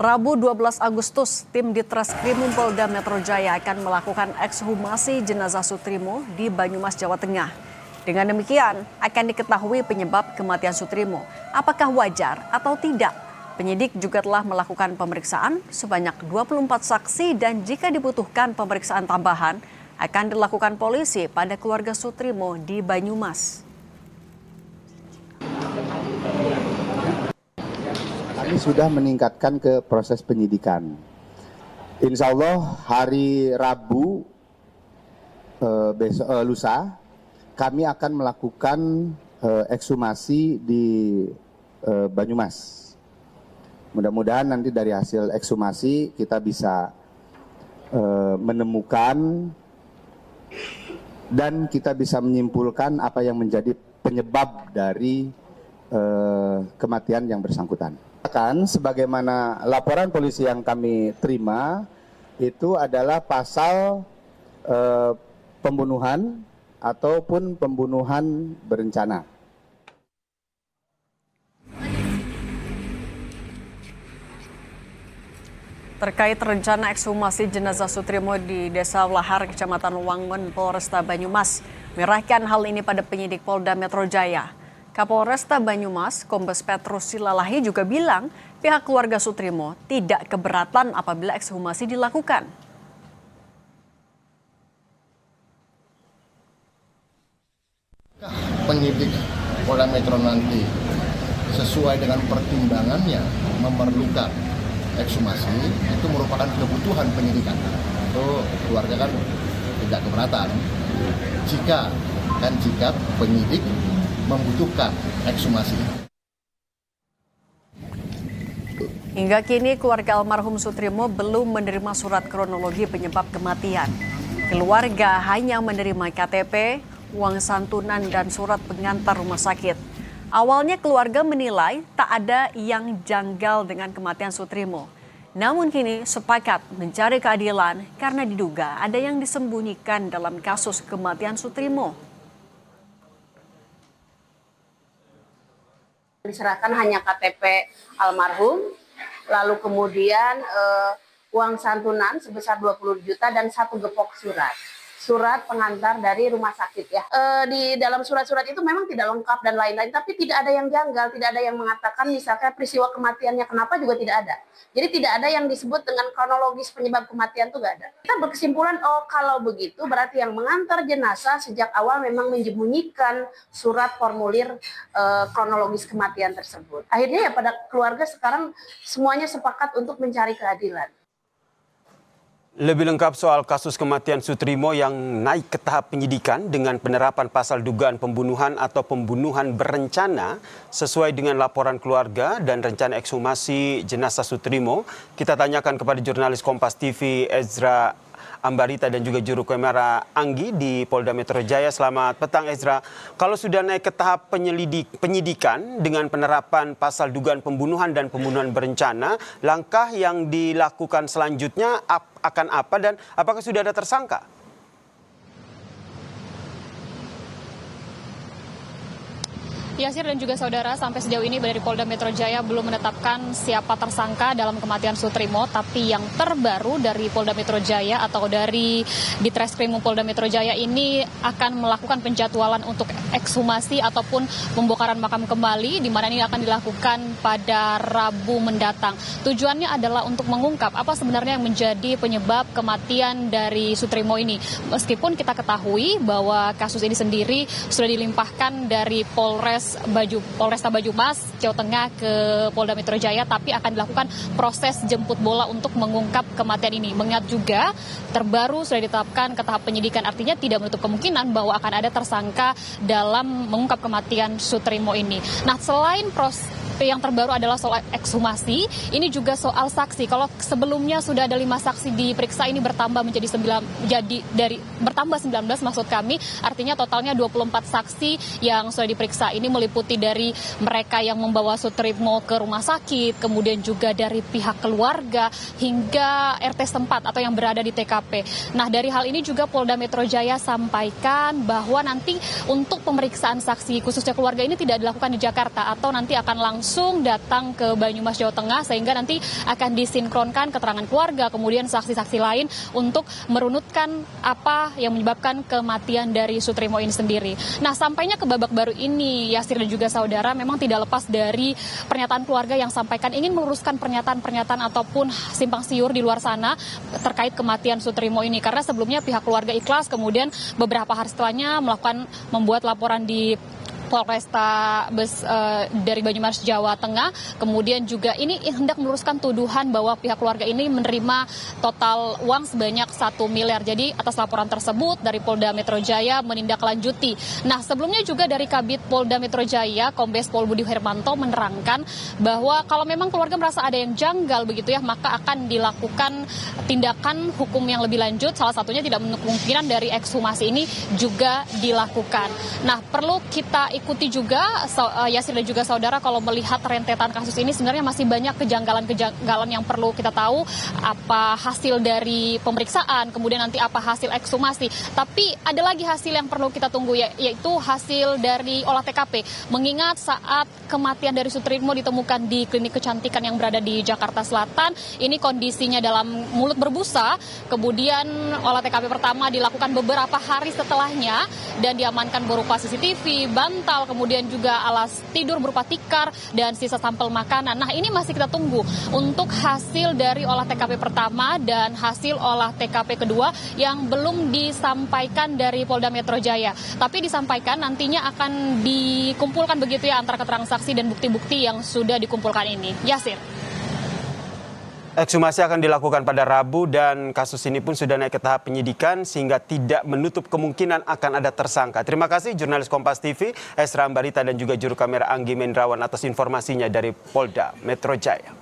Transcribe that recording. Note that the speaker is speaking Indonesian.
Rabu 12 Agustus, tim Ditreskrimum Polda Metro Jaya akan melakukan ekshumasi jenazah Sutrimo di Banyumas, Jawa Tengah. Dengan demikian, akan diketahui penyebab kematian Sutrimo, apakah wajar atau tidak. Penyidik juga telah melakukan pemeriksaan sebanyak 24 saksi dan jika dibutuhkan pemeriksaan tambahan, akan dilakukan polisi pada keluarga Sutrimo di Banyumas. Kami sudah meningkatkan ke proses penyidikan. Insya Allah hari Rabu lusa kami akan melakukan ekshumasi di Banyumas. Mudah-mudahan nanti dari hasil ekshumasi kita bisa menemukan dan kita bisa menyimpulkan apa yang menjadi penyebab dari kematian yang bersangkutan. Sebagaimana laporan polisi yang kami terima itu adalah pasal pembunuhan ataupun pembunuhan berencana. Terkait rencana ekshumasi jenazah Sutrimo di Desa Lahar, Kecamatan Wangun, Polresta Banyumas, menyerahkan hal ini pada penyidik Polda Metro Jaya. Kapolresta Banyumas, Kombes Petrus Silalahi juga bilang pihak keluarga Sutrimo tidak keberatan apabila ekshumasi dilakukan. Penyidik Polda Metro nanti sesuai dengan pertimbangannya memerlukan ekshumasi, itu merupakan kebutuhan penyidikan. Itu keluarga kan tidak keberatan jika penyidik membutuhkan ekshumasi. Hingga kini keluarga almarhum Sutrimo belum menerima surat kronologi penyebab kematian. Keluarga hanya menerima KTP, uang santunan dan surat pengantar rumah sakit. Awalnya keluarga menilai tak ada yang janggal dengan kematian Sutrimo. Namun kini sepakat mencari keadilan karena diduga ada yang disembunyikan dalam kasus kematian Sutrimo. Diserahkan hanya KTP almarhum, lalu kemudian uang santunan sebesar 20 juta dan 1 gepok surat pengantar dari rumah sakit ya. Di dalam surat-surat itu memang tidak lengkap dan lain-lain, tapi tidak ada yang janggal, tidak ada yang mengatakan misalkan peristiwa kematiannya kenapa juga tidak ada. Jadi tidak ada yang disebut dengan kronologis penyebab kematian itu nggak ada. Kita berkesimpulan, oh kalau begitu berarti yang mengantar jenazah sejak awal memang menyembunyikan surat formulir kronologis kematian tersebut. Akhirnya ya pada keluarga sekarang semuanya sepakat untuk mencari keadilan. Lebih lengkap soal kasus kematian Sutrimo yang naik ke tahap penyidikan dengan penerapan pasal dugaan pembunuhan atau pembunuhan berencana sesuai dengan laporan keluarga dan rencana ekshumasi jenazah Sutrimo. Kita tanyakan kepada jurnalis Kompas TV Ezra Ambarita dan juga juru kamera Anggi di Polda Metro Jaya. Selamat petang Ezra. Kalau sudah naik ke tahap penyidikan dengan penerapan pasal dugaan pembunuhan dan pembunuhan berencana, langkah yang dilakukan selanjutnya akan apa dan apakah sudah ada tersangka? Yasir dan juga saudara, sampai sejauh ini dari Polda Metro Jaya belum menetapkan siapa tersangka dalam kematian Sutrimo, tapi yang terbaru dari Polda Metro Jaya atau dari Ditreskrimum Polda Metro Jaya ini akan melakukan penjadwalan untuk ekshumasi ataupun pembongkaran makam kembali, di mana ini akan dilakukan pada Rabu mendatang. Tujuannya adalah untuk mengungkap apa sebenarnya yang menjadi penyebab kematian dari Sutrimo ini. Meskipun kita ketahui bahwa kasus ini sendiri sudah dilimpahkan dari Polresta Banyumas, Jawa Tengah ke Polda Metro Jaya, tapi akan dilakukan proses jemput bola untuk mengungkap kematian ini. Mengingat juga terbaru sudah ditetapkan ke tahap penyidikan, artinya tidak menutup kemungkinan bahwa akan ada tersangka dalam mengungkap kematian Sutrimo ini. Nah, selain yang terbaru adalah soal ekshumasi, ini juga soal saksi. Kalau sebelumnya sudah ada 5 saksi diperiksa, ini bertambah menjadi 19 maksud kami, artinya totalnya 24 saksi yang sudah diperiksa. Ini meliputi dari mereka yang membawa Sutrismo ke rumah sakit, kemudian juga dari pihak keluarga hingga RT setempat atau yang berada di TKP. Nah, dari hal ini juga Polda Metro Jaya sampaikan bahwa nanti untuk pemeriksaan saksi khususnya keluarga ini tidak dilakukan di Jakarta atau nanti akan langsung datang ke Banyumas, Jawa Tengah, sehingga nanti akan disinkronkan keterangan keluarga kemudian saksi-saksi lain untuk merunutkan apa yang menyebabkan kematian dari Sutrismo ini sendiri. Nah, sampainya ke babak baru ini, Yasir dan juga saudara, memang tidak lepas dari pernyataan keluarga yang sampaikan ingin meluruskan pernyataan-pernyataan ataupun simpang siur di luar sana terkait kematian Sutrismo ini, karena sebelumnya pihak keluarga ikhlas, kemudian beberapa hari setelahnya membuat laporan di Polresta dari Banyumas, Jawa Tengah. Kemudian juga ini hendak meluruskan tuduhan bahwa pihak keluarga ini menerima total uang sebanyak 1 miliar. Jadi atas laporan tersebut dari Polda Metro Jaya menindaklanjuti. Nah, sebelumnya juga dari Kabid Polda Metro Jaya, Kombes Pol Budi Hermanto menerangkan bahwa kalau memang keluarga merasa ada yang janggal begitu ya, maka akan dilakukan tindakan hukum yang lebih lanjut. Salah satunya tidak menutup kemungkinan dari ekshumasi ini juga dilakukan. Nah, perlu kita ikuti juga Yasir dan juga saudara, kalau melihat rentetan kasus ini sebenarnya masih banyak kejanggalan-kejanggalan yang perlu kita tahu, apa hasil dari pemeriksaan, kemudian nanti apa hasil ekshumasi. Tapi ada lagi hasil yang perlu kita tunggu, yaitu hasil dari olah TKP. Mengingat saat kematian dari Sutrismo ditemukan di klinik kecantikan yang berada di Jakarta Selatan, ini kondisinya dalam mulut berbusa, kemudian olah TKP pertama dilakukan beberapa hari setelahnya dan diamankan berupa CCTV, bantal, kemudian juga alas tidur berupa tikar dan sisa sampel makanan. Nah, ini masih kita tunggu untuk hasil dari olah TKP pertama dan hasil olah TKP kedua yang belum disampaikan dari Polda Metro Jaya. Tapi disampaikan nantinya akan dikumpulkan begitu ya antara keterangan saksi dan bukti-bukti yang sudah dikumpulkan ini. Yasir. Ekshumasi akan dilakukan pada Rabu dan kasus ini pun sudah naik ke tahap penyidikan sehingga tidak menutup kemungkinan akan ada tersangka. Terima kasih jurnalis Kompas TV, Esra Ambarita dan juga juru kamera Anggi Mendrawan atas informasinya dari Polda Metro Jaya.